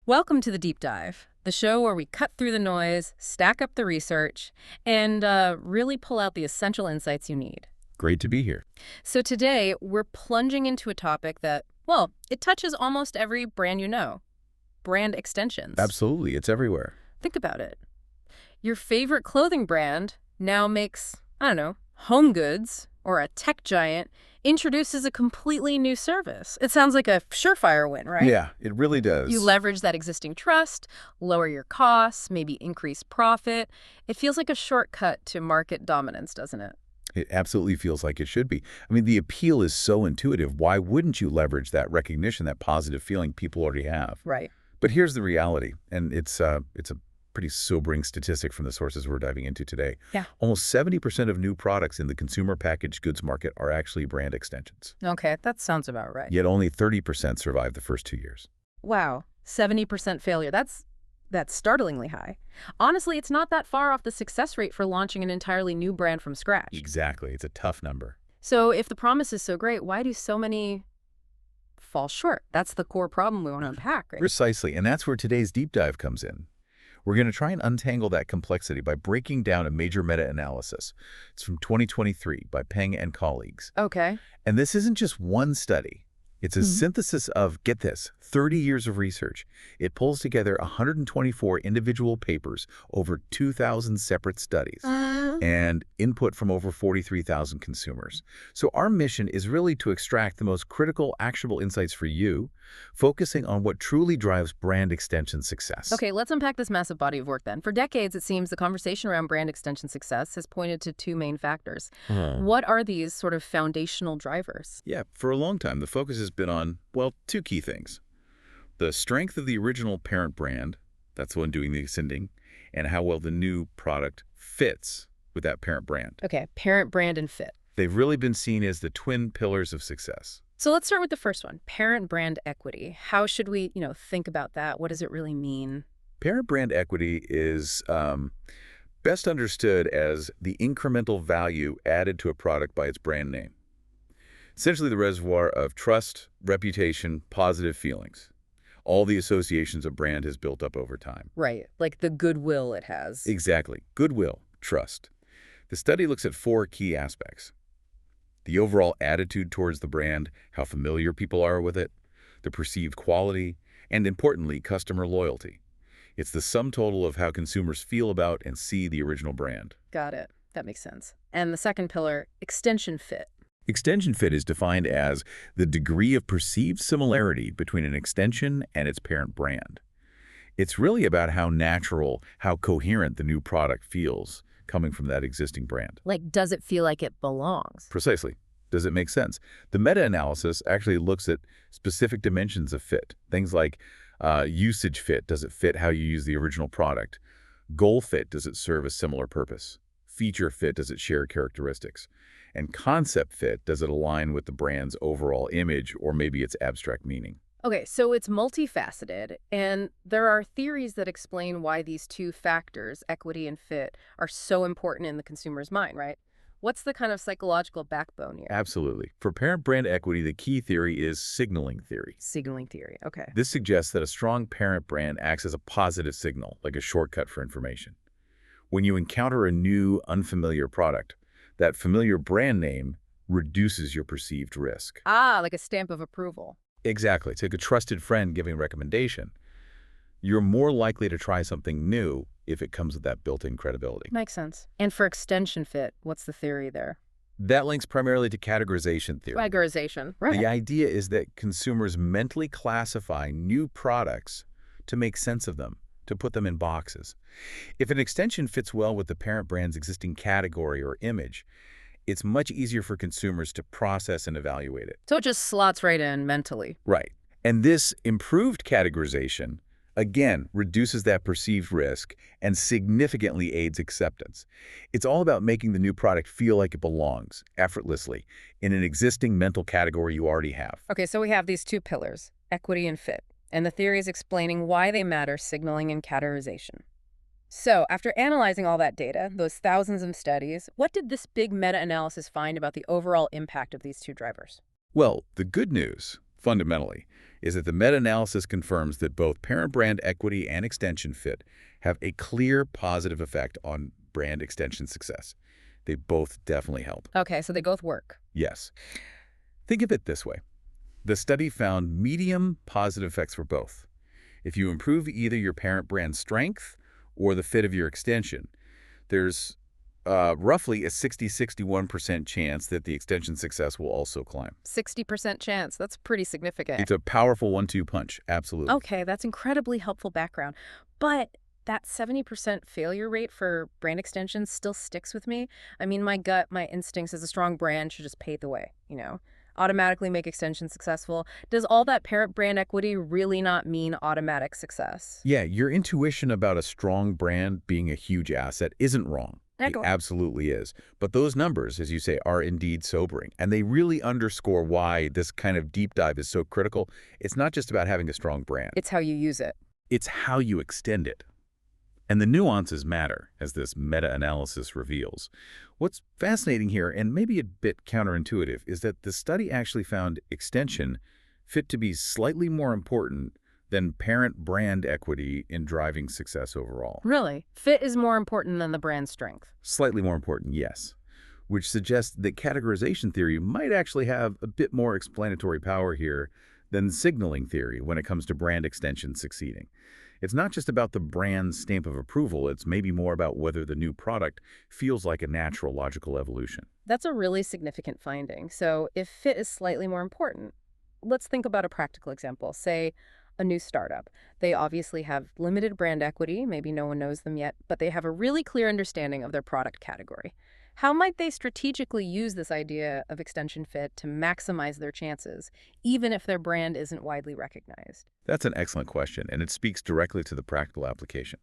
Welcome to the Deep Dive, the show where we cut through the noise, stack up the research, and really pull out the essential insights you need. Great to be here. So today, we're plunging into a topic that, well, it touches almost every brand you know. Brand extensions. Absolutely. It's everywhere. Think about it. Your favorite clothing brand now makes, I don't know, home goods, or a tech giant introduces a completely new service. It sounds like a surefire win, right? Yeah, it really does. You leverage that existing trust, lower your costs, maybe increase profit. It feels like a shortcut to market dominance, doesn't it? It absolutely feels like it should be. I mean, the appeal is so intuitive. Why wouldn't you leverage that recognition, that positive feeling people already have? Right. But here's the reality, and it's a pretty sobering statistic from the sources we're diving into today. Yeah. Almost 70% of new products in the consumer packaged goods market are actually brand extensions. Okay, that sounds about right. Yet only 30% survive the first 2 years. Wow, 70% failure. That's startlingly high. Honestly, it's not that far off the success rate for launching an entirely new brand from scratch. Exactly. It's a tough number. So if the promise is so great, why do so many fall short? That's the core problem we want to unpack, right? Precisely, and that's where today's deep dive comes in. We're going to try and untangle that complexity by breaking down a major meta-analysis. It's from 2023 by Peng and colleagues. Okay. And this isn't just one study. It's a synthesis of, get this, 30 years of research. It pulls together 124 individual papers over 2,000 separate studies and input from over 43,000 consumers. So our mission is really to extract the most critical, actionable insights for you, focusing on what truly drives brand extension success. Okay, let's unpack this massive body of work then. For decades, it seems the conversation around brand extension success has pointed to two main factors. What are these sort of foundational drivers? Yeah, for a long time, the focus has been on, well, two key things. The strength of the original parent brand, that's the one doing the ascending, and how well the new product fits with that parent brand. Okay, parent brand and fit. They've really been seen as the twin pillars of success. So let's start with the first one, parent brand equity. How should we, think about that? What does it really mean? Parent brand equity is best understood as the incremental value added to a product by its brand name. Essentially the reservoir of trust, reputation, positive feelings. All the associations a brand has built up over time. Right, like the goodwill it has. Exactly. Goodwill, trust. The study looks at 4 key aspects. The overall attitude towards the brand, how familiar people are with it, the perceived quality, and importantly, customer loyalty. It's the sum total of how consumers feel about and see the original brand. Got it. That makes sense. And the second pillar, extension fit. Extension fit is defined as the degree of perceived similarity between an extension and its parent brand. It's really about how natural, how coherent the new product feels coming from that existing brand. Like, does it feel like it belongs? Precisely. Does it make sense? The meta-analysis actually looks at specific dimensions of fit. Things like usage fit. Does it fit how you use the original product? Goal fit. Does it serve a similar purpose? Feature fit. Does it share characteristics? And concept fit. Does it align with the brand's overall image or maybe its abstract meaning? Okay, so it's multifaceted, and there are theories that explain why these two factors, equity and fit, are so important in the consumer's mind, right? What's the kind of psychological backbone here? Absolutely. For parent brand equity, the key theory is signaling theory. Signaling theory, okay. This suggests that a strong parent brand acts as a positive signal, like a shortcut for information. When you encounter a new, unfamiliar product, that familiar brand name reduces your perceived risk. Ah, like a stamp of approval. Exactly. Take a trusted friend giving a recommendation. You're more likely to try something new if it comes with that built-in credibility. Makes sense. And for extension fit, what's the theory there? That links primarily to categorization theory. Categorization, right. The idea is that consumers mentally classify new products to make sense of them, to put them in boxes. If an extension fits well with the parent brand's existing category or image, it's much easier for consumers to process and evaluate it. So it just slots right in mentally. Right. And this improved categorization, again, reduces that perceived risk and significantly aids acceptance. It's all about making the new product feel like it belongs, effortlessly, in an existing mental category you already have. Okay, so we have these two pillars, equity and fit, and the theory is explaining why they matter, signaling and categorization. So, after analyzing all that data, those thousands of studies, what did this big meta-analysis find about the overall impact of these two drivers? Well, the good news, fundamentally, is that the meta-analysis confirms that both parent brand equity and extension fit have a clear positive effect on brand extension success. They both definitely help. Okay, so they both work. Yes. Think of it this way. The study found medium positive effects for both. If you improve either your parent brand strength or the fit of your extension, there's roughly a 60-61% chance that the extension success will also climb. 60% chance. That's pretty significant. It's a powerful one-two punch, absolutely. Okay, that's incredibly helpful background. But that 70% failure rate for brand extensions still sticks with me. I mean, my gut, my instincts as a strong brand should just pave the way, automatically make extensions successful. Does all that parent brand equity really not mean automatic success? Yeah, your intuition about a strong brand being a huge asset isn't wrong. It absolutely is. But those numbers, as you say, are indeed sobering. And they really underscore why this kind of deep dive is so critical. It's not just about having a strong brand. It's how you use it. It's how you extend it. And the nuances matter, as this meta-analysis reveals. What's fascinating here, and maybe a bit counterintuitive, is that the study actually found extension fit to be slightly more important than parent brand equity in driving success overall. Really? Fit is more important than the brand strength? Slightly more important, yes. Which suggests that categorization theory might actually have a bit more explanatory power here than signaling theory when it comes to brand extension succeeding. It's not just about the brand's stamp of approval, it's maybe more about whether the new product feels like a natural logical evolution. That's a really significant finding. So if fit is slightly more important, let's think about a practical example. Say a new startup. They obviously have limited brand equity, maybe no one knows them yet, but they have a really clear understanding of their product category. How might they strategically use this idea of extension fit to maximize their chances, even if their brand isn't widely recognized? That's an excellent question, and it speaks directly to the practical application.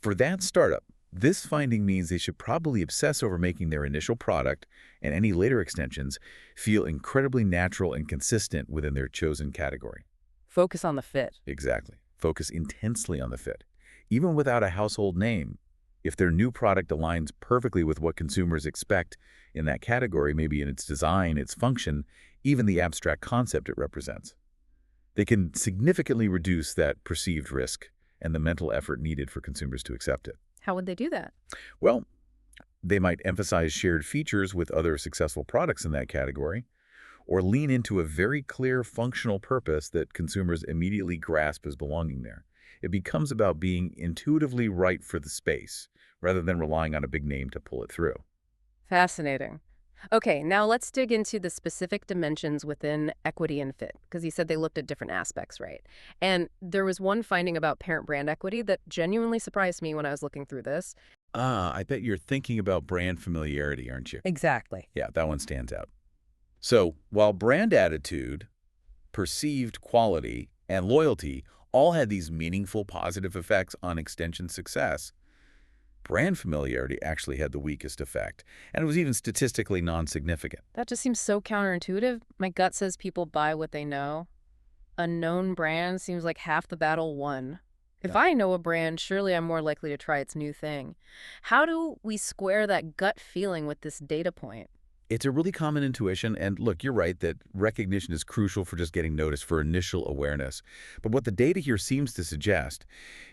For that startup, this finding means they should probably obsess over making their initial product and any later extensions feel incredibly natural and consistent within their chosen category. Focus on the fit. Exactly. Focus intensely on the fit. Even without a household name, if their new product aligns perfectly with what consumers expect in that category, maybe in its design, its function, even the abstract concept it represents, they can significantly reduce that perceived risk and the mental effort needed for consumers to accept it. How would they do that? Well, they might emphasize shared features with other successful products in that category, or lean into a very clear functional purpose that consumers immediately grasp as belonging there. It becomes about being intuitively right for the space, rather than relying on a big name to pull it through. Fascinating. Okay, now let's dig into the specific dimensions within equity and fit, because you said they looked at different aspects, right? And there was one finding about parent brand equity that genuinely surprised me when I was looking through this. I bet you're thinking about brand familiarity, aren't you? Exactly. Yeah, that one stands out. So, while brand attitude, perceived quality, and loyalty all had these meaningful positive effects on extension success, brand familiarity actually had the weakest effect, and it was even statistically non-significant. That just seems so counterintuitive. My gut says people buy what they know. A known brand seems like half the battle won. If I know a brand, surely I'm more likely to try its new thing. How do we square that gut feeling with this data point? It's a really common intuition, and look, you're right that recognition is crucial for just getting noticed, for initial awareness. But what the data here seems to suggest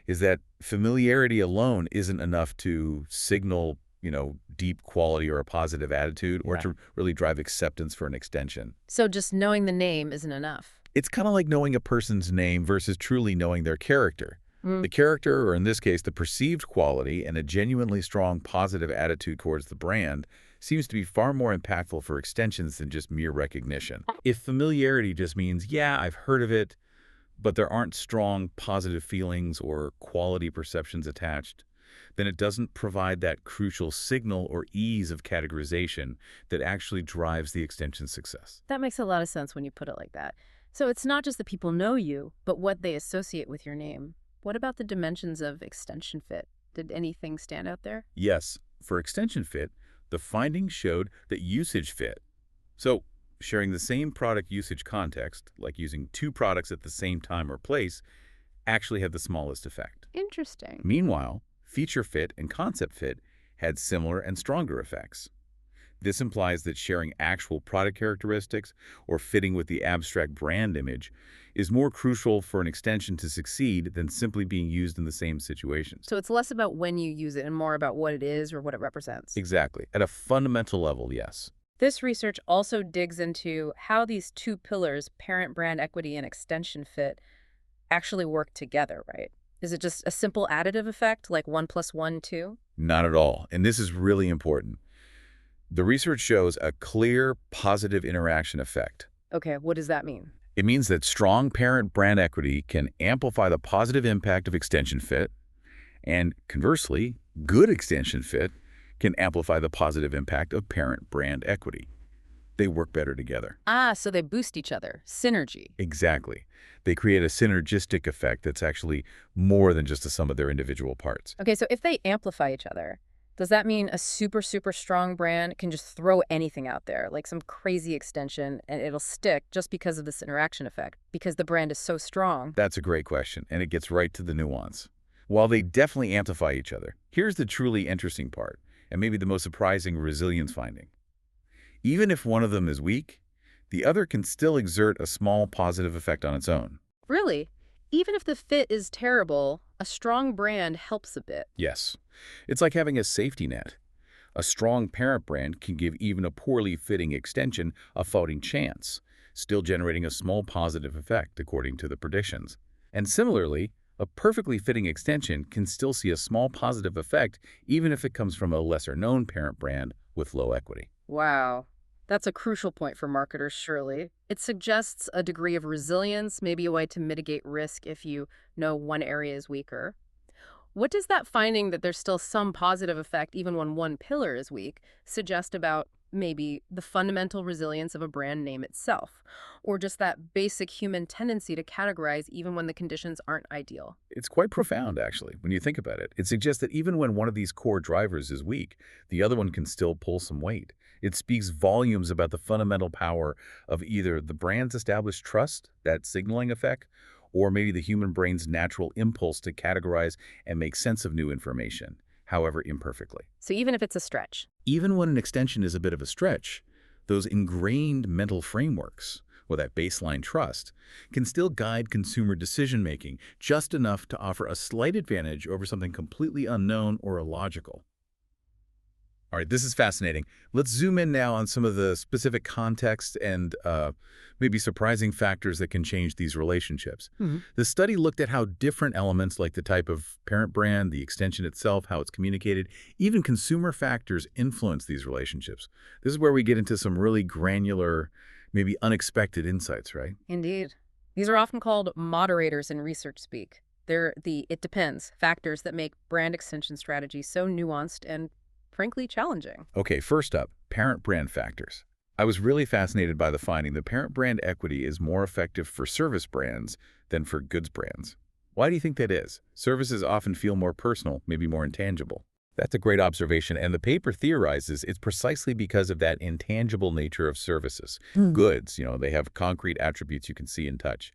is that familiarity alone isn't enough to signal, deep quality or a positive attitude, or to really drive acceptance for an extension. So just knowing the name isn't enough. It's kind of like knowing a person's name versus truly knowing their character. The character, or in this case, the perceived quality and a genuinely strong positive attitude towards the brand seems to be far more impactful for extensions than just mere recognition. If familiarity just means, yeah, I've heard of it, but there aren't strong positive feelings or quality perceptions attached, then it doesn't provide that crucial signal or ease of categorization that actually drives the extension success. That makes a lot of sense when you put it like that. So it's not just that people know you, but what they associate with your name. What about the dimensions of extension fit? Did anything stand out there? Yes, for extension fit, the findings showed that usage fit. So, sharing the same product usage context, like using two products at the same time or place, actually had the smallest effect. Interesting. Meanwhile, feature fit and concept fit had similar and stronger effects. This implies that sharing actual product characteristics or fitting with the abstract brand image is more crucial for an extension to succeed than simply being used in the same situations. So it's less about when you use it and more about what it is or what it represents. Exactly. At a fundamental level, yes. This research also digs into how these two pillars, parent brand equity and extension fit, actually work together, right? Is it just a simple additive effect, like 1 + 1, 2? Not at all. And this is really important. The research shows a clear positive interaction effect. Okay, what does that mean? It means that strong parent brand equity can amplify the positive impact of extension fit, and conversely, good extension fit can amplify the positive impact of parent brand equity. They work better together. Ah, so they boost each other. Synergy. Exactly. They create a synergistic effect that's actually more than just the sum of their individual parts. Okay, so if they amplify each other, does that mean a super, super strong brand can just throw anything out there, like some crazy extension, and it'll stick just because of this interaction effect, because the brand is so strong? That's a great question, and it gets right to the nuance. While they definitely amplify each other, here's the truly interesting part, and maybe the most surprising resilience finding. Even if one of them is weak, the other can still exert a small positive effect on its own. Really? Even if the fit is terrible, a strong brand helps a bit. Yes. It's like having a safety net. A strong parent brand can give even a poorly fitting extension a fighting chance, still generating a small positive effect according to the predictions. And similarly, a perfectly fitting extension can still see a small positive effect even if it comes from a lesser-known parent brand with low equity. Wow. That's a crucial point for marketers, surely. It suggests a degree of resilience, maybe a way to mitigate risk if you know one area is weaker. What does that finding that there's still some positive effect even when one pillar is weak suggest about maybe the fundamental resilience of a brand name itself, or just that basic human tendency to categorize even when the conditions aren't ideal? It's quite profound, actually, when you think about it. It suggests that even when one of these core drivers is weak, the other one can still pull some weight. It speaks volumes about the fundamental power of either the brand's established trust, that signaling effect, or maybe the human brain's natural impulse to categorize and make sense of new information, however imperfectly. So even if it's a stretch. Even when an extension is a bit of a stretch, those ingrained mental frameworks, or that baseline trust, can still guide consumer decision-making just enough to offer a slight advantage over something completely unknown or illogical. All right, this is fascinating. Let's zoom in now on some of the specific context and maybe surprising factors that can change these relationships. The study looked at how different elements like the type of parent brand, the extension itself, how it's communicated, even consumer factors influence these relationships. This is where we get into some really granular, maybe unexpected insights, right? Indeed. These are often called moderators in research speak. They're the "it depends" factors that make brand extension strategy so nuanced and frankly challenging. Okay, first up, parent brand factors. I was really fascinated by the finding that parent brand equity is more effective for service brands than for goods brands. Why do you think that is? Services often feel more personal, maybe more intangible. That's a great observation, and the paper theorizes it's precisely because of that intangible nature of services. Goods, they have concrete attributes you can see and touch.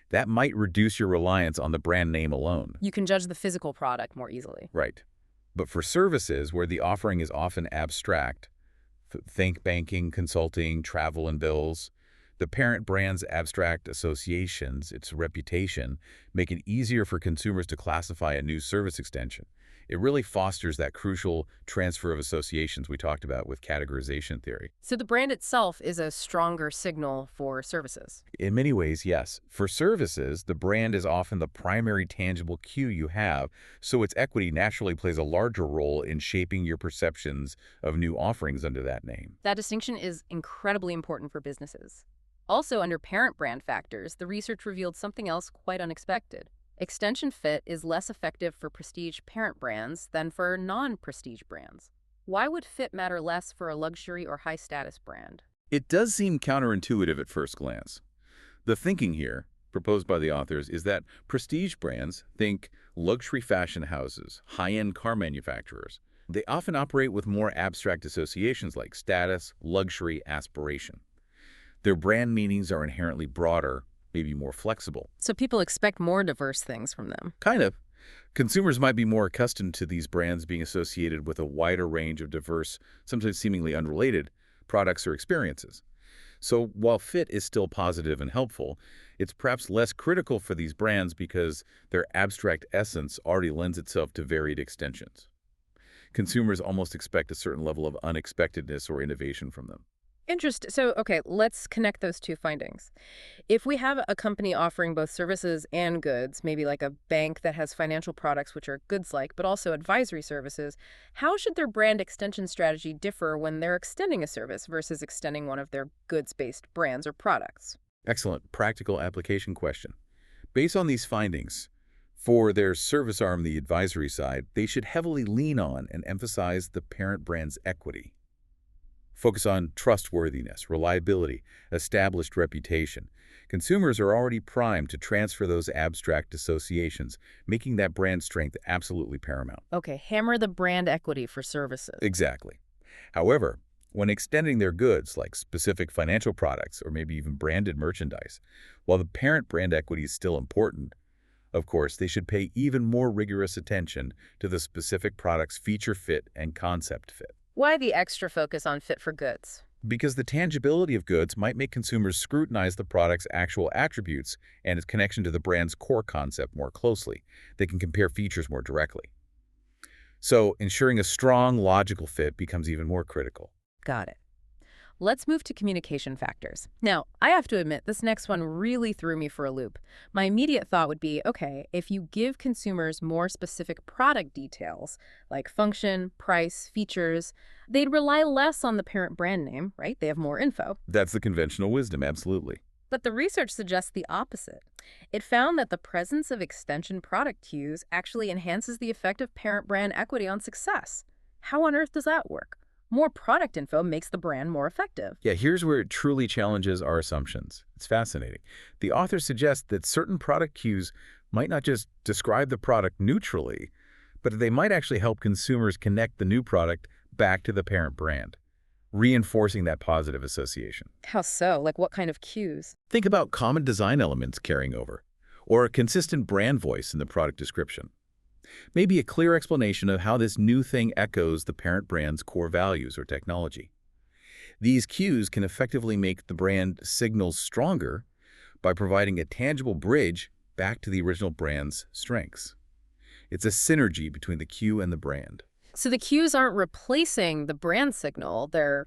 That might reduce your reliance on the brand name alone. You can judge the physical product more easily. Right. But for services, where the offering is often abstract, think banking, consulting, travel, and bills, the parent brand's abstract associations, its reputation, make it easier for consumers to classify a new service extension. It really fosters that crucial transfer of associations we talked about with categorization theory. So the brand itself is a stronger signal for services. In many ways, yes. For services, the brand is often the primary tangible cue you have, so its equity naturally plays a larger role in shaping your perceptions of new offerings under that name. That distinction is incredibly important for businesses. Also, under parent brand factors, the research revealed something else quite unexpected. Extension fit is less effective for prestige parent brands than for non-prestige brands. Why would fit matter less for a luxury or high-status brand? It does seem counterintuitive at first glance. The thinking here, proposed by the authors, is that prestige brands, think luxury fashion houses, high-end car manufacturers, they often operate with more abstract associations like status, luxury, aspiration. Their brand meanings are inherently broader, maybe more flexible. So people expect more diverse things from them. Kind of. Consumers might be more accustomed to these brands being associated with a wider range of diverse, sometimes seemingly unrelated, products or experiences. So while fit is still positive and helpful, it's perhaps less critical for these brands because their abstract essence already lends itself to varied extensions. Consumers almost expect a certain level of unexpectedness or innovation from them. Interesting. So, okay, let's connect those two findings. If we have a company offering both services and goods, maybe like a bank that has financial products which are goods-like, but also advisory services, how should their brand extension strategy differ when they're extending a service versus extending one of their goods-based brands or products? Excellent practical application question. Based on these findings, for their service arm, the advisory side, they should heavily lean on and emphasize the parent brand's equity. Focus on trustworthiness, reliability, established reputation. Consumers are already primed to transfer those abstract associations, making that brand strength absolutely paramount. Okay, hammer the brand equity for services. Exactly. However, when extending their goods, like specific financial products or maybe even branded merchandise, while the parent brand equity is still important, of course, they should pay even more rigorous attention to the specific product's feature fit and concept fit. Why the extra focus on fit for goods? Because the tangibility of goods might make consumers scrutinize the product's actual attributes and its connection to the brand's core concept more closely. They can compare features more directly. So, ensuring a strong, logical fit becomes even more critical. Got it. Let's move to communication factors. Now, I have to admit, this next one really threw me for a loop. My immediate thought would be, okay, if you give consumers more specific product details, like function, price, features, they'd rely less on the parent brand name, right? They have more info. That's the conventional wisdom, absolutely. But the research suggests the opposite. It found that the presence of extension product cues actually enhances the effect of parent brand equity on success. How on earth does that work? More product info makes the brand more effective. Yeah, here's where it truly challenges our assumptions. It's fascinating. The authors suggest that certain product cues might not just describe the product neutrally, but they might actually help consumers connect the new product back to the parent brand, reinforcing that positive association. How so? Like what kind of cues? Think about common design elements carrying over, or a consistent brand voice in the product description. Maybe a clear explanation of how this new thing echoes the parent brand's core values or technology. These cues can effectively make the brand signals stronger by providing a tangible bridge back to the original brand's strengths. It's a synergy between the cue and the brand. So the cues aren't replacing the brand signal, they're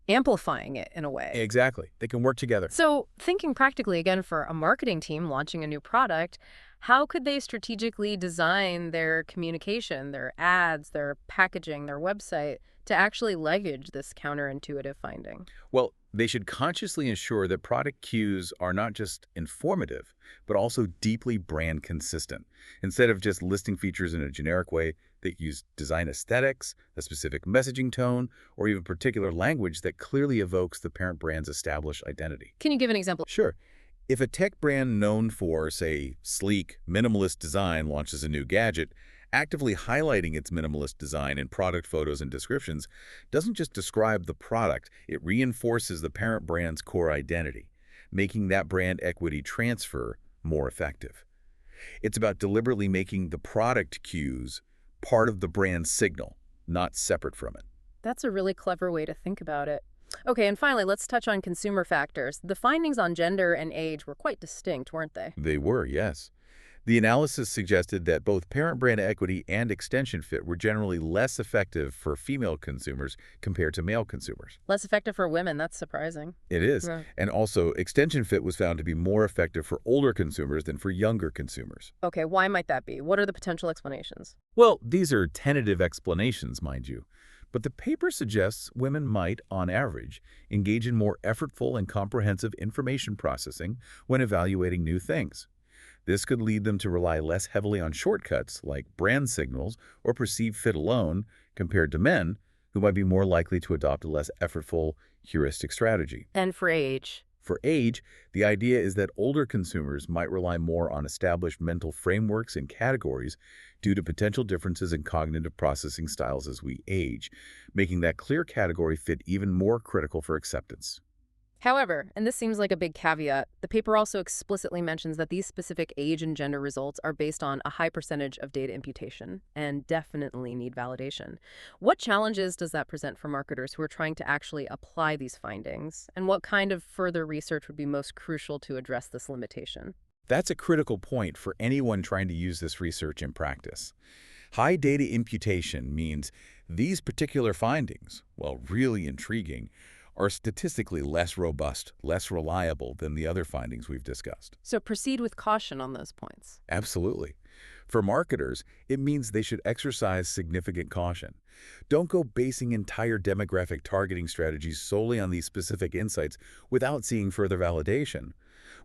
amplifying it in a way. Exactly. They can work together. So thinking practically again for a marketing team launching a new product, how could they strategically design their communication, their ads, their packaging, their website to actually leverage this counterintuitive finding? Well, they should consciously ensure that product cues are not just informative, but also deeply brand consistent. Instead of just listing features in a generic way, they use design aesthetics, a specific messaging tone, or even particular language that clearly evokes the parent brand's established identity. Can you give an example? Sure. If a tech brand known for, say, sleek, minimalist design launches a new gadget, actively highlighting its minimalist design in product photos and descriptions doesn't just describe the product, it reinforces the parent brand's core identity, making that brand equity transfer more effective. It's about deliberately making the product cues part of the brand's signal, not separate from it. That's a really clever way to think about it. Okay, and finally, let's touch on consumer factors. The findings on gender and age were quite distinct, weren't they? They were, yes. The analysis suggested that both parent brand equity and extension fit were generally less effective for female consumers compared to male consumers. Less effective for women, that's surprising. It is. Yeah. And also, extension fit was found to be more effective for older consumers than for younger consumers. Okay, why might that be? What are the potential explanations? Well, these are tentative explanations, mind you. But the paper suggests women might, on average, engage in more effortful and comprehensive information processing when evaluating new things. This could lead them to rely less heavily on shortcuts like brand signals or perceived fit alone compared to men, who might be more likely to adopt a less effortful heuristic strategy. And for age? For age, the idea is that older consumers might rely more on established mental frameworks and categories due to potential differences in cognitive processing styles as we age, making that clear category fit even more critical for acceptance. However, and this seems like a big caveat, the paper also explicitly mentions that these specific age and gender results are based on a high percentage of data imputation and definitely need validation. What challenges does that present for marketers who are trying to actually apply these findings? And what kind of further research would be most crucial to address this limitation? That's a critical point for anyone trying to use this research in practice. High data imputation means these particular findings, while really intriguing, are statistically less robust, less reliable than the other findings we've discussed. So proceed with caution on those points. Absolutely. For marketers, it means they should exercise significant caution. Don't go basing entire demographic targeting strategies solely on these specific insights without seeing further validation.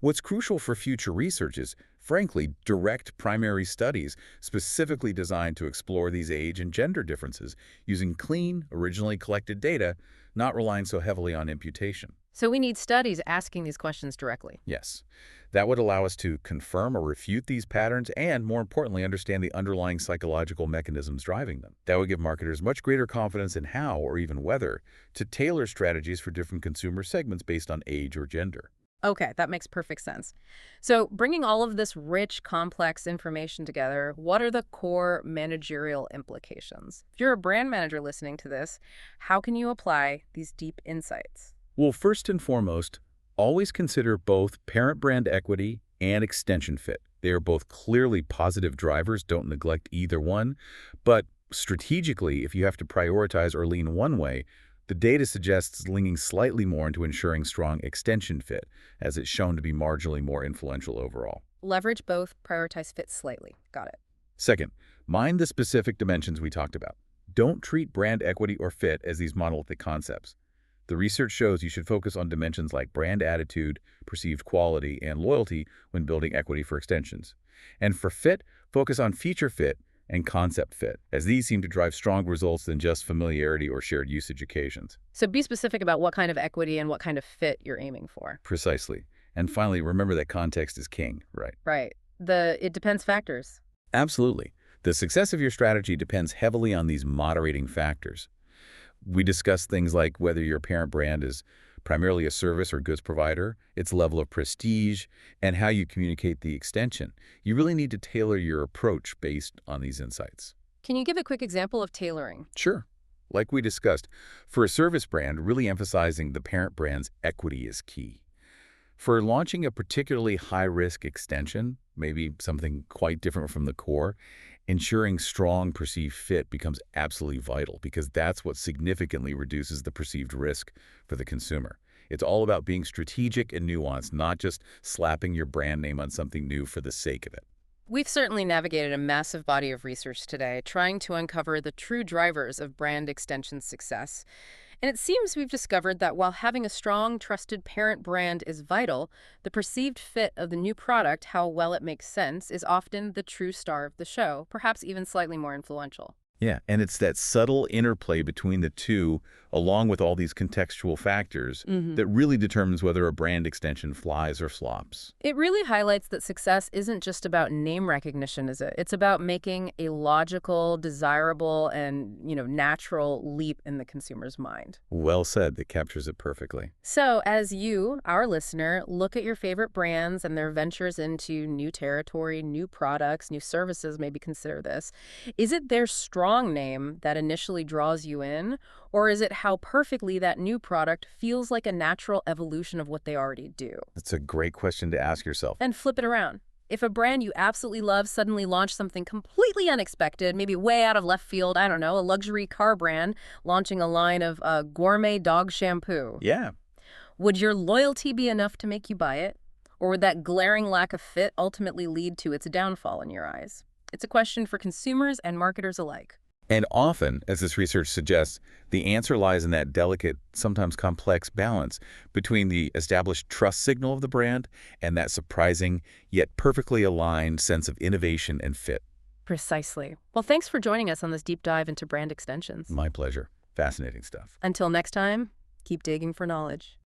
What's crucial for future research is, frankly, direct primary studies specifically designed to explore these age and gender differences using clean, originally collected data, not relying so heavily on imputation. So we need studies asking these questions directly. Yes, that would allow us to confirm or refute these patterns and, more importantly, understand the underlying psychological mechanisms driving them. That would give marketers much greater confidence in how, or even whether, to tailor strategies for different consumer segments based on age or gender. Okay, that makes perfect sense. So bringing all of this rich, complex information together, what are the core managerial implications? If you're a brand manager listening to this, how can you apply these deep insights? Well, first and foremost, always consider both parent brand equity and extension fit. They are both clearly positive drivers. Don't neglect either one. But strategically, if you have to prioritize or lean one way, the data suggests leaning slightly more into ensuring strong extension fit, as it's shown to be marginally more influential overall. Leverage both, prioritize fit slightly. Got it. Second, mind the specific dimensions we talked about. Don't treat brand equity or fit as these monolithic concepts. The research shows you should focus on dimensions like brand attitude, perceived quality, and loyalty when building equity for extensions. And for fit, focus on feature fit and concept fit, as these seem to drive stronger results than just familiarity or shared usage occasions. So be specific about what kind of equity and what kind of fit you're aiming for. Precisely. And finally, remember that context is king, right? Right. It depends factors. Absolutely. The success of your strategy depends heavily on these moderating factors. We discussed things like whether your parent brand is primarily a service or goods provider, its level of prestige, and how you communicate the extension. You really need to tailor your approach based on these insights. Can you give a quick example of tailoring? Sure. Like we discussed, for a service brand, really emphasizing the parent brand's equity is key. For launching a particularly high-risk extension, maybe something quite different from the core, ensuring strong perceived fit becomes absolutely vital because that's what significantly reduces the perceived risk for the consumer. It's all about being strategic and nuanced, not just slapping your brand name on something new for the sake of it. We've certainly navigated a massive body of research today, trying to uncover the true drivers of brand extension success. And it seems we've discovered that while having a strong, trusted parent brand is vital, the perceived fit of the new product, how well it makes sense, is often the true star of the show, perhaps even slightly more influential. Yeah, and it's that subtle interplay between the two, along with all these contextual factors, that really determines whether a brand extension flies or flops. It really highlights that success isn't just about name recognition, is it? It's about making a logical, desirable, and, natural leap in the consumer's mind. Well said. That captures it perfectly. So, as you, our listener, look at your favorite brands and their ventures into new territory, new products, new services, maybe consider this. Is it their strong name that initially draws you in, or is it how perfectly that new product feels like a natural evolution of what they already do? That's a great question to ask yourself. And flip it around. If a brand you absolutely love suddenly launched something completely unexpected, maybe way out of left field, I don't know, a luxury car brand launching a line of gourmet dog shampoo. Yeah. Would your loyalty be enough to make you buy it? Or would that glaring lack of fit ultimately lead to its downfall in your eyes? It's a question for consumers and marketers alike. And often, as this research suggests, the answer lies in that delicate, sometimes complex balance between the established trust signal of the brand and that surprising, yet perfectly aligned sense of innovation and fit. Precisely. Well, thanks for joining us on this deep dive into brand extensions. My pleasure. Fascinating stuff. Until next time, keep digging for knowledge.